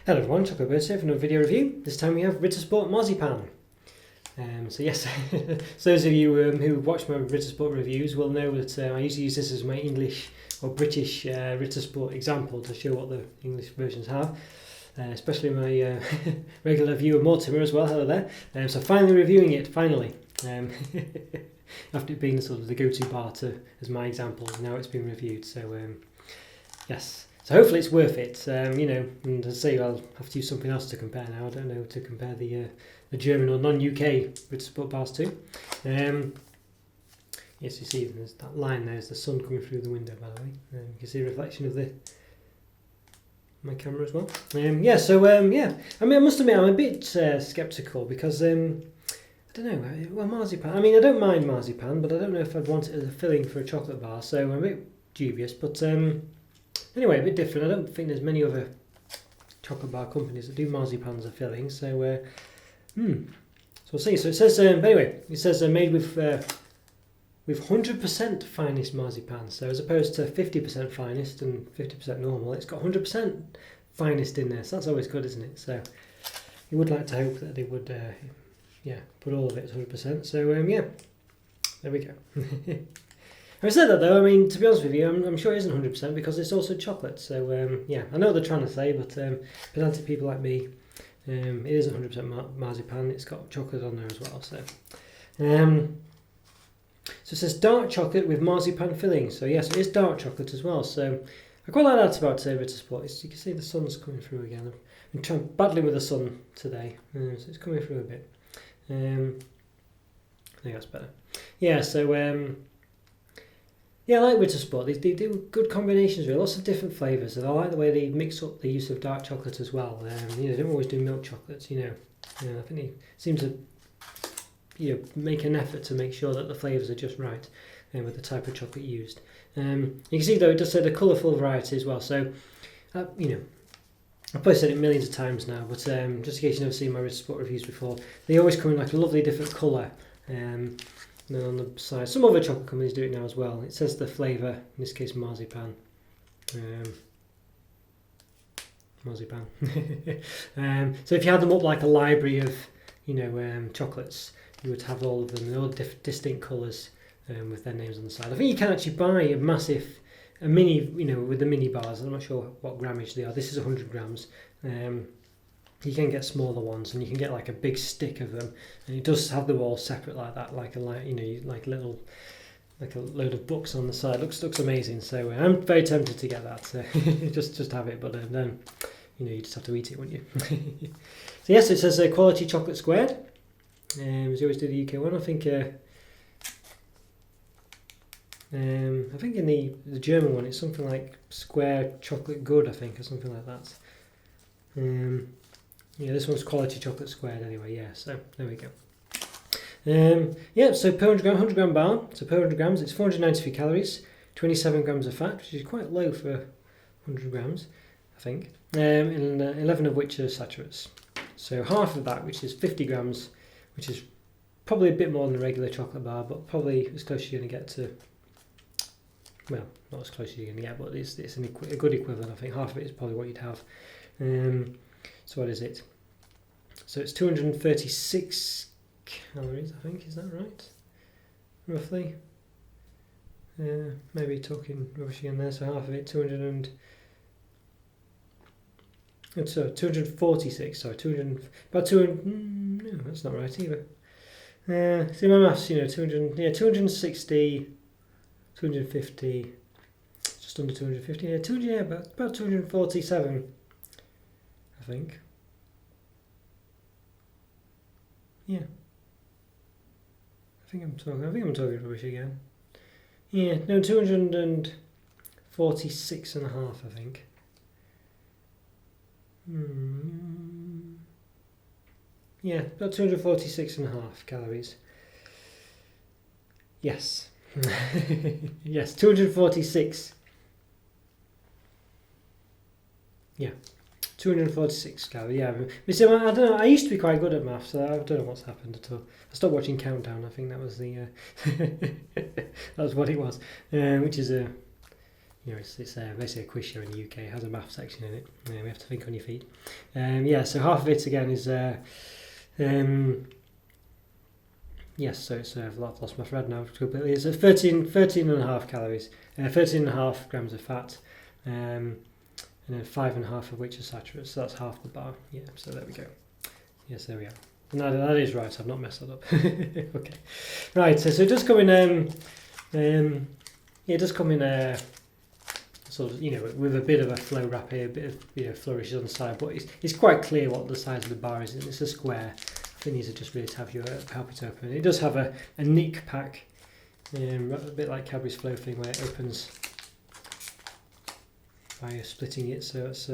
Hello everyone, Roberto here for another video review. This time we have Ritter Sport Marzipan. So yes, so those of you who watch my Ritter Sport reviews will know that I usually use this as my English or British Ritter Sport example to show what the English versions have. Especially my regular viewer Mortimer as well, hello there. So finally reviewing it, finally. After it being sort of the go-to bar as my example, now it's been reviewed, so yes. So hopefully it's worth it, and as I say, I'll have to use something else to compare now. I don't know to compare the German or non-UK Ritter Sport bars to. Yes, you see there's that line there, there's the sun coming through the window, by the way. You can see a reflection of my camera as well. I mean, I must admit I'm a bit sceptical because, I don't know, well, marzipan, I mean, I don't mind marzipan, but I don't know if I'd want it as a filling for a chocolate bar, so I'm a bit dubious, but anyway, a bit different. I don't think there's many other chocolate bar companies that do marzipan as a filling, so so we'll see. So it says, but anyway, it says made with 100% finest marzipan. So as opposed to 50% finest and 50% normal, it's got 100% finest in there. So that's always good, isn't it? So you would like to hope that they would, put all of it at 100%. So there we go. Having said that though, I mean, to be honest with you, I'm sure it isn't 100% because it's also chocolate. So I know what they're trying to say, but pedantic people like me, it isn't 100% marzipan. It's got chocolate on there as well. So so it says dark chocolate with marzipan filling. So yes, it is dark chocolate as well. So I quite like that about Ritter Sport. You can see the sun's coming through again. I'm trying battling with the sun today, so it's coming through a bit. I think that's better. Yeah. So I like Ritter Sport. They do good combinations with lots of different flavours, and I like the way they mix up the use of dark chocolate as well. They don't always do milk chocolates. I think they seem to make an effort to make sure that the flavours are just right with the type of chocolate used. You can see though it does say the colourful variety as well. So I've probably said it millions of times now, but just in case you've never seen my Ritter Sport reviews before, they always come in like a lovely different colour. And then on the side, some other chocolate companies do it now as well. It says the flavour, in this case marzipan. Marzipan. So if you had them up like a library of, chocolates, you would have all of them in all distinct colours with their names on the side. I think you can actually buy a mini, with the mini bars. I'm not sure what grammage they are. This is 100 grams. You can get smaller ones, and you can get like a big stick of them, and it does have them all separate like that, like a load of books on the side. Looks amazing. So I'm very tempted to get that. So just have it, but then you just have to eat it, wouldn't you? So yes, it says quality chocolate squared. As you always do the UK one, I think. I think in the German one, it's something like square chocolate good, I think, or something like that. This one's quality chocolate squared anyway, so there we go. So per 100 gram bar, so per 100 grams it's 493 calories, 27 grams of fat, which is quite low for 100 grams, I think, and 11 of which are saturates. So half of that, which is 50 grams, which is probably a bit more than a regular chocolate bar, but probably as close as you're going to get to, well, not as close as you're going to get, but it's a good equivalent. I think half of it is probably what you'd have. So what is it? So it's 236 calories, I think. Is that right? Roughly. Maybe talking rubbish again there. So half of it, 246. Sorry, 200. About 200. No, that's not right either. See my maths. 200. Yeah, 260, 250. Just under 250. Yeah, 200. Yeah, about 247. I think. Yeah. I think I'm talking rubbish again. Yeah, no, 246 and a half, I think. Yeah, about 246 and a half calories. Yes. Yes, 246. Yeah. 246 calories, yeah. I don't know, I used to be quite good at maths, so I don't know what's happened at all. I stopped watching Countdown, I think that was that was what it was, which is it's basically a quiz show in the UK. It has a math section in it. We have to think on your feet. So half of it again is yes. So it's I've lost my thread now completely. It's 13.5 calories, 13.5 grams of fat, and then 5.5 of which are saturated. So that's half the bar. Yeah. So there we go. Yes, there we are. No, that is right. I've not messed that up. Okay. Right. So it does come in. It does come in sort of, with a bit of a flow wrap here, a bit of flourishes on the side, but it's quite clear what the size of the bar is. It's a square. I think these are just really to help it open. It does have a nick pack, a bit like Cadbury's Flow thing, where it opens by splitting it. So it's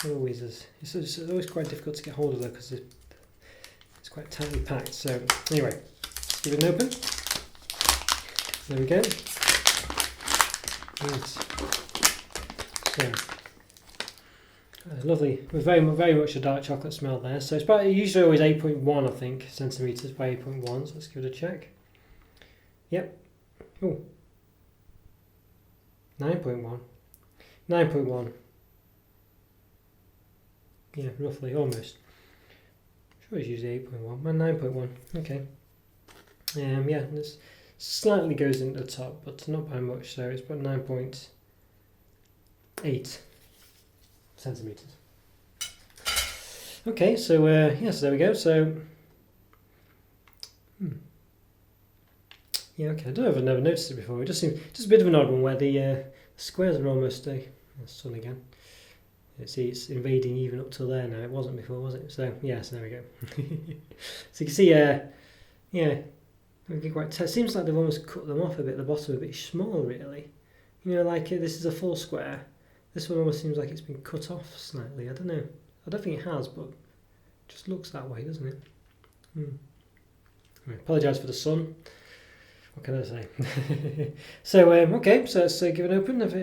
it's always quite difficult to get hold of though, because it's quite tightly packed. So anyway, let's give it an open. There we go. Right. So lovely, with very much a dark chocolate smell there. So it's usually always 8.1, I think, centimeters by 8.1. So let's give it a check. Yep. Oh. 9.1. 9.1. Yeah, roughly, almost. Sure, it's usually 8.1. 9.1. Okay. Yeah, this slightly goes into the top, but not by much. So it's about 9.8 centimeters. Okay, so yes, there we go. So yeah, okay. I don't know if I've never noticed it before. It just seems just a bit of an odd one where the squares are almost sun again. See, it's invading even up till there now. It wasn't before, was it? So yes, there we go. So you can see, yeah. It seems like they've almost cut them off a bit. The bottom a bit small, really. Like this is a full square. This one almost seems like it's been cut off slightly. I don't know. I don't think it has, but it just looks that way, doesn't it? I apologise for the sun. What can I say? So okay, so let's give it an open. Let's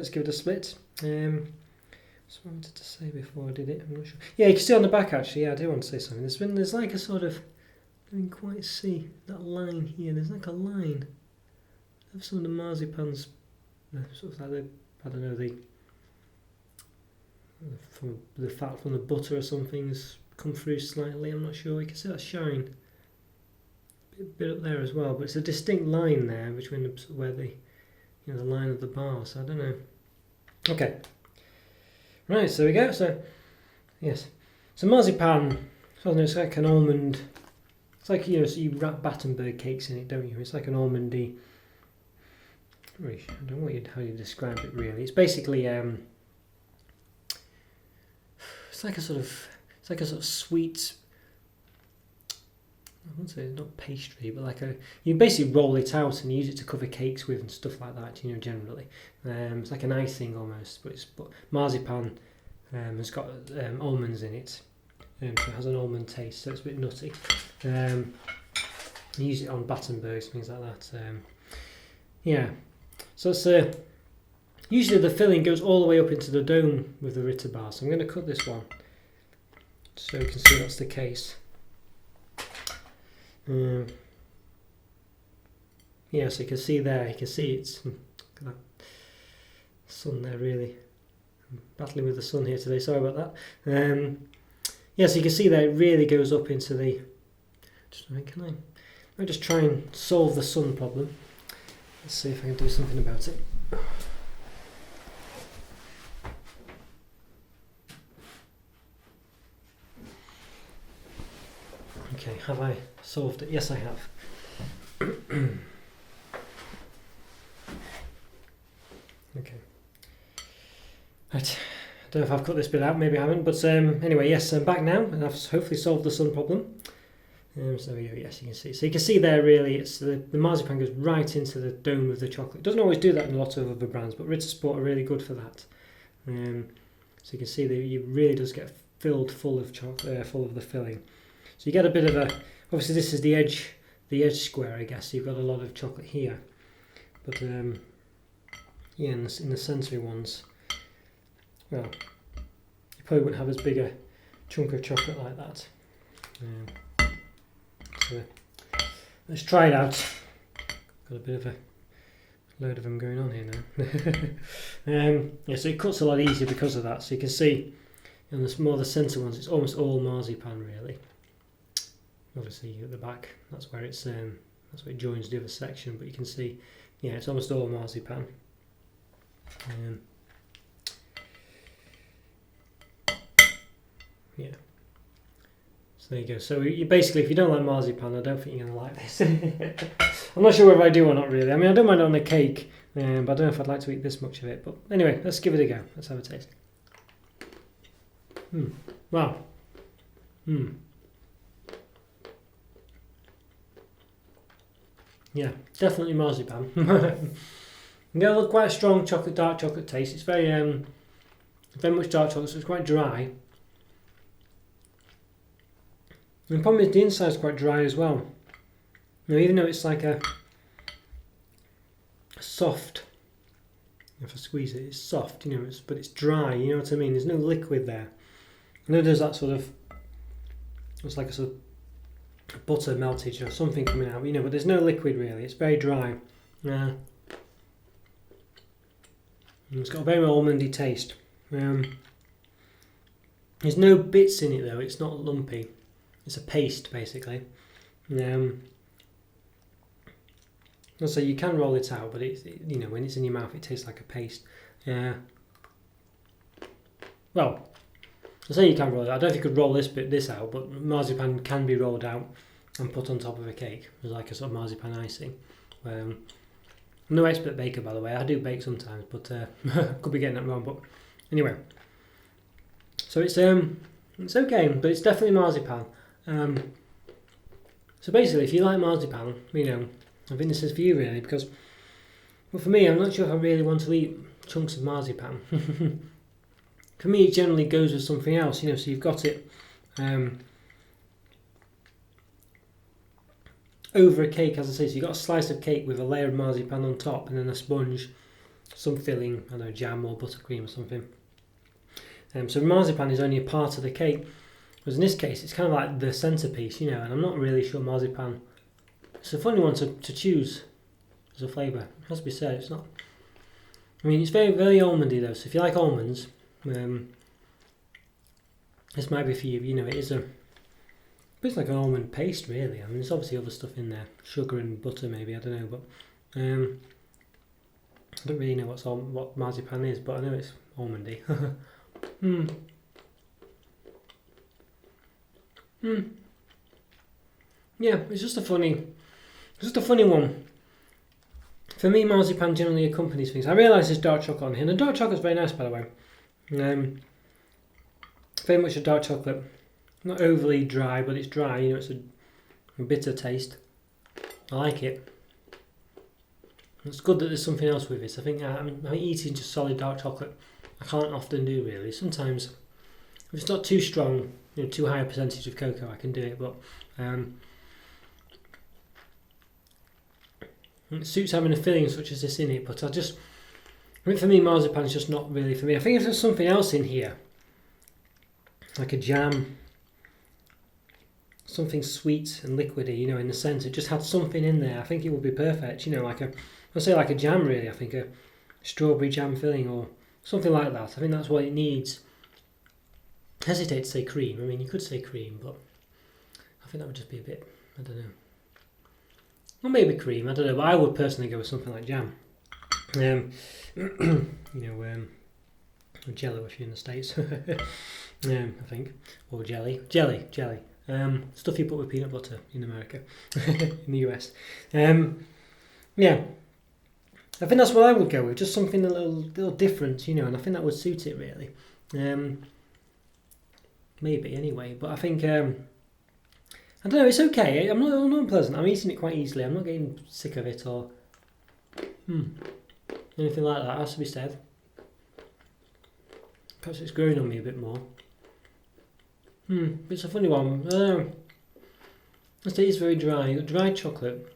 give it a split. What I wanted to say before I did it. I'm not sure. Yeah, you can see on the back actually. Yeah, I do want to say something. There's like a sort of. I didn't quite see that line here. There's like a line of some of the marzipans, sort of like from the fat from the butter or something's come through slightly. I'm not sure. You can see that shine a bit up there as well, but it's a distinct line there between where the line of the bar. So I don't know. Okay, right. So there we go. So yes, so marzipan. So it's like an almond. It's like, so you wrap Battenberg cakes in it, don't you? It's like an almondy. I don't know how you describe it really. It's basically it's like a sort of sweet. I wouldn't say not pastry, but you basically roll it out and use it to cover cakes with and stuff like that. Generally, it's like an icing almost, but marzipan has got almonds in it. So it has an almond taste, so it's a bit nutty. You use it on Battenbergs, things like that. Yeah, so it's usually the filling goes all the way up into the dome with the Ritter bar. So I'm going to cut this one so you can see that's the case. Yeah, so you can see there. You can see it's look at that sun there. Really, I'm battling with the sun here today. Sorry about that. Yeah, so you can see that it really goes up into the. I'll just try and solve the sun problem. Let's see if I can do something about it. Okay, have I solved it? Yes, I have. Okay. Right. I don't know if I've cut this bit out, maybe I haven't, but anyway, yes, I'm back now, and I've hopefully solved the sun problem. So there we go, yes, you can see. So you can see there really, it's the marzipan goes right into the dome of the chocolate. It doesn't always do that in a lot of other brands, but Ritter Sport are really good for that. So you can see that it really does get filled full of chocolate, full of the filling. So you get a bit of a, obviously this is the edge square, I guess. So you've got a lot of chocolate here, but yeah, in the centre ones, well, you probably wouldn't have as big a chunk of chocolate like that. So let's try it out. Got a bit of a load of them going on here now. Yeah, so it cuts a lot easier because of that. So you can see, and the more the centre ones, it's almost all marzipan really. Obviously at the back, that's where it's that's where it joins the other section. But you can see, yeah, it's almost all marzipan. Yeah. So there you go. So you basically, if you don't like marzipan, I don't think you're going to like this. I'm not sure whether I do or not really. I mean, I don't mind it on a cake, but I don't know if I'd like to eat this much of it. But anyway, let's give it a go. Let's have a taste. Wow. Yeah, definitely marzipan. Yeah, look, quite a strong chocolate, dark chocolate taste. It's very much dark chocolate, so it's quite dry. And the problem is the inside's quite dry as well. You know, even though it's like a soft, if I squeeze it, it's soft, you know, but it's dry, you know what I mean? There's no liquid there. I know there's that sort of, it's like a sort of butter meltage or something coming out, you know, but there's no liquid really. It's very dry. It's got a very almondy taste. There's no bits in it though. It's not lumpy. It's a paste basically. So you can roll it out, but you know, when it's in your mouth, it tastes like a paste. Well, I say you can roll it out. I don't know if you could roll this out, but marzipan can be rolled out and put on top of a cake. It's like a sort of marzipan icing. I'm no expert baker, by the way. I do bake sometimes, but could be getting that wrong. But anyway, so it's okay, but it's definitely marzipan. So basically, if you like marzipan, you know, I think this is for you really, because, well, for me, I'm not sure if I really want to eat chunks of marzipan. For me, it generally goes with something else, you know. So you've got it over a cake, as I say. So you've got a slice of cake with a layer of marzipan on top, and then a sponge, some filling, I don't know, jam or buttercream or something. So marzipan is only a part of the cake, whereas in this case, it's kind of like the centerpiece, you know. And I'm not really sure marzipan. It's a funny one to choose as a flavour. It has to be said. It's not. I mean, it's very, very almondy though. So if you like almonds, this might be for you. You know, it's like an almond paste, really. I mean, there's obviously other stuff in there, sugar and butter, maybe. I don't know, but I don't really know what marzipan is, but I know it's almondy. Yeah, it's just a funny one. For me, marzipan generally accompanies things. I realise there's dark chocolate on here, and the dark chocolate's very nice, by the way. Very much a dark chocolate. Not overly dry, but it's dry, you know, it's a bitter taste. I like it. It's good that there's something else with it. I think I'm eating just solid dark chocolate. I can't often do really. Sometimes, if it's not too strong, you know, too high a percentage of cocoa, I can do it, but it suits having a filling such as this in it, but I think for me, marzipan is just not really for me. I think if there's something else in here, like a jam, something sweet and liquidy, you know, in the centre, just had something in there, I think it would be perfect, you know, like a jam really. I think a strawberry jam filling or something like that. I think that's what it needs. I hesitate to say cream. I mean, you could say cream, but I think that would just be a bit, I don't know. Or maybe cream, I don't know, but I would personally go with something like jam. You know, Jello if you're in the States. I think. Or jelly. Jelly. Stuff you put with peanut butter in America. In the US. Yeah. I think that's what I would go with. Just something a little different, you know, and I think that would suit it really. Maybe anyway, but I think I don't know, it's okay. I'm not unpleasant. I'm eating it quite easily. I'm not getting sick of it or anything like that, has to be said. Perhaps it's growing on me a bit more. It's a funny one. It is very dry. You've got dry chocolate,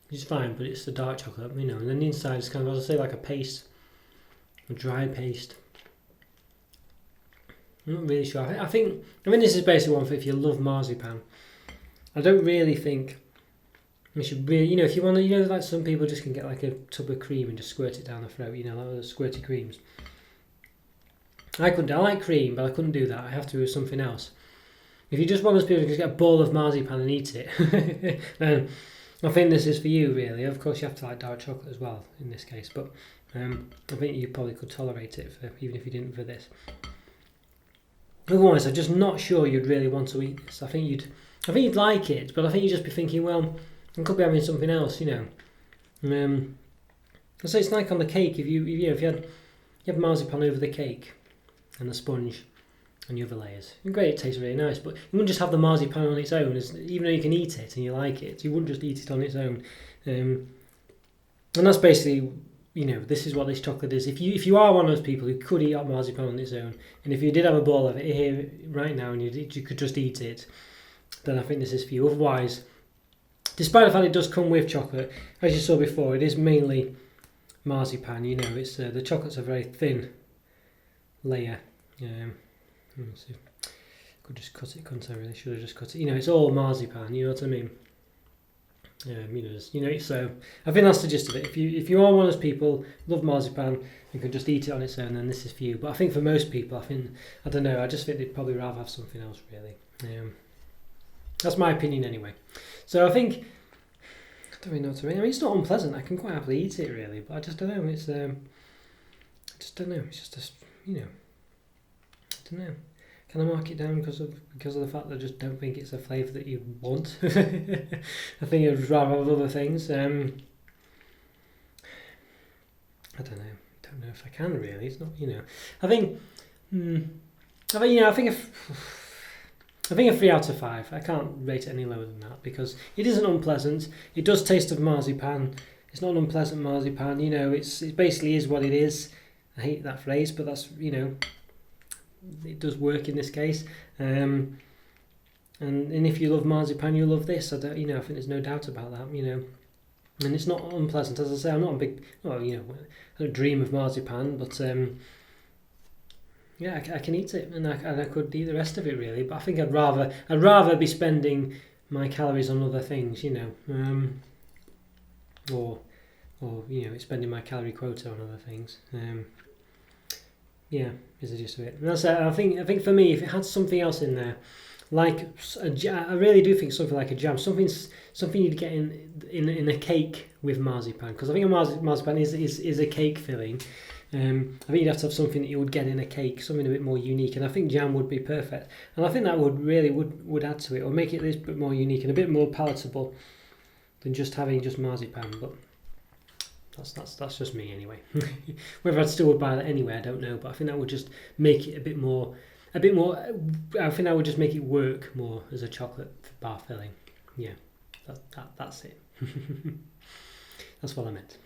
which is fine, but it's the dark chocolate, you know, and then the inside is kind of, as I say, like a paste, a dry paste. I'm not really sure. I mean, this is basically one for if you love marzipan. I don't really think You should really, if you want to, like some people just can get like a tub of cream and just squirt it down the throat, like those squirty creams. I couldn't. I like cream, but I couldn't do that. I have to do something else. If you just want those people to get a bowl of marzipan and eat it, then I think this is for you, really. Of course, you have to like dark chocolate as well in this case, but I think you probably could tolerate it even if you didn't for this. Otherwise, I'm just not sure you'd really want to eat this. I think you'd like it, but I think you'd just be thinking, well, I could be having something else, So it's like on the cake. If you have marzipan over the cake and the sponge and the other layers, great, it tastes really nice. But you wouldn't just have the marzipan on its own, even though you can eat it and you like it. You wouldn't just eat it on its own. And that's basically, this is what this chocolate is. If you are one of those people who could eat up marzipan on its own, and if you did have a bowl of it here right now and you could just eat it, then I think this is for you. Otherwise, despite the fact it does come with chocolate, as you saw before, it is mainly marzipan. It's the chocolate's a very thin layer. Let's see. Could just cut it, couldn't I? Really should have just cut it. It's all marzipan. You know what I mean? So I think that's the gist of it. If you are one of those people love marzipan and can just eat it on its own, then this is for you. But I think for most people, I don't know. I just think they'd probably rather have something else, really. That's my opinion anyway. So I think I don't really know what I mean. It's not unpleasant. I can quite happily eat it, really. But I just don't know. I just don't know. It's just I don't know. Can I mark it down because of the fact that I just don't think it's a flavour that you want? I think I'd rather have other things. I don't know. Don't know if I can really. It's not. I think a 3 out of 5. I can't rate it any lower than that because it isn't unpleasant. It does taste of marzipan. It's not an unpleasant marzipan. It basically is what it is. I hate that phrase, but that's it does work in this case. And if you love marzipan, you'll love this. I think there's no doubt about that. And it's not unpleasant. As I say, I'm not a big. Well, I don't dream of marzipan, but yeah, I can eat it, and I could eat the rest of it really. But I think I'd rather be spending my calories on other things, or spending my calorie quota on other things. Yeah, is the gist of it. And that's it. I think for me, if it had something else in there, like I really do think something like a jam, something you'd get in a cake with marzipan, because I think a marzipan is a cake filling. I think you'd have to have something that you would get in a cake, something a bit more unique, and I think jam would be perfect. And I think that would add to it, or make it a little bit more unique and a bit more palatable than just having marzipan. But that's just me anyway. Whether I still would buy that anyway, I don't know. But I think that would just make it a bit more. I think that would just make it work more as a chocolate bar filling. Yeah, that's it. That's what I meant.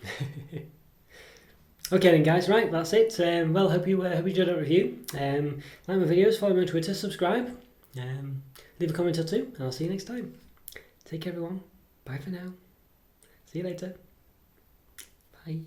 Okay then guys, right, that's it. Well, hope you enjoyed that review. Like my videos, follow me on Twitter, subscribe, leave a comment or two, and I'll see you next time. Take care everyone. Bye for now. See you later. Bye.